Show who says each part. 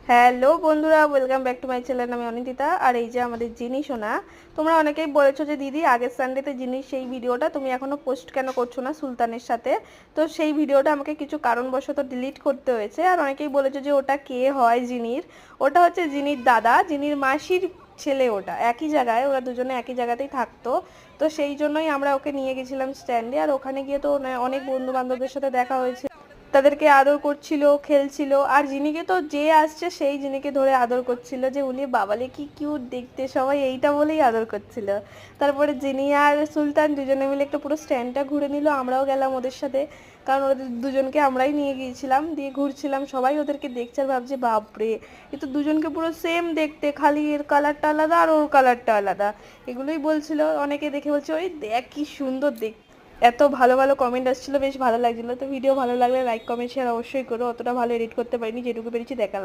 Speaker 1: Hello বন্ধুরা, welcome back to my channel. আমি অনিন্দিতা, আর এই যে আমাদের জিনি সোনা। তোমরা অনেকেই বলেছো যে দিদি আগের সানডেতে জিনিস সেই ভিডিওটা তুমি এখনো পোস্ট কেন করছো না সুলতানের সাথে। তো সেই ভিডিওটা আমাকে কিছু কারণবশত ডিলিট করতে হয়েছে। আর অনেকেই বলেছো যে ওটা কে হয় জিনির। ওটা হচ্ছে জিনির দাদা, জিনির মাসির ছেলে। ওটা একই জায়গায়, ওরা দুজনে একই জায়গাতেই থাকতো। তো সেই জন্যই আমরা ওকে নিয়ে গেছিলাম স্ট্যান্ডে। আর ওখানে গিয়ে তো অনেক বন্ধু বান্ধবদের সাথে দেখা হয়েছে, তাদেরকে আদর করছিল, খেলছিল। আর জিনিকে তো যে আসছে সেই জিনিকে ধরে আদর করছিল, যে উনি বাবালে কি কিউট দেখতে, সবাই এইটা বলেই আদর করছিল। তারপরে জিনি আর সুলতান দুজনে মিলে একটু পুরো স্ট্যান্ডটা ঘুরে নিল, আমরাও গেলাম ওদের সাথে। কারণ ওদের দুজনকে আমরাই নিয়ে গিয়েছিলাম, দিয়ে ঘুরছিলাম, সবাই ওদেরকে দেখছে আর ভাবছে বাপরে এ তো দুজনকে পুরো সেম দেখতে, খালি এর কালারটা আলাদা আর ওর কালারটা আলাদা। এগুলোই বলছিল, অনেকে দেখে বলছে ওই দেখ কি সুন্দর দেখ। এত ভালো ভালো কমেন্ট আসছিল, বেশ ভালো লাগছিল। তো ভিডিও ভালো লাগলে লাইক কমেন্ট শেয়ার অবশ্যই করো। অতটা ভালো এডিট করতে পারিনি, যেটুকু পেরেছি দেখালাম।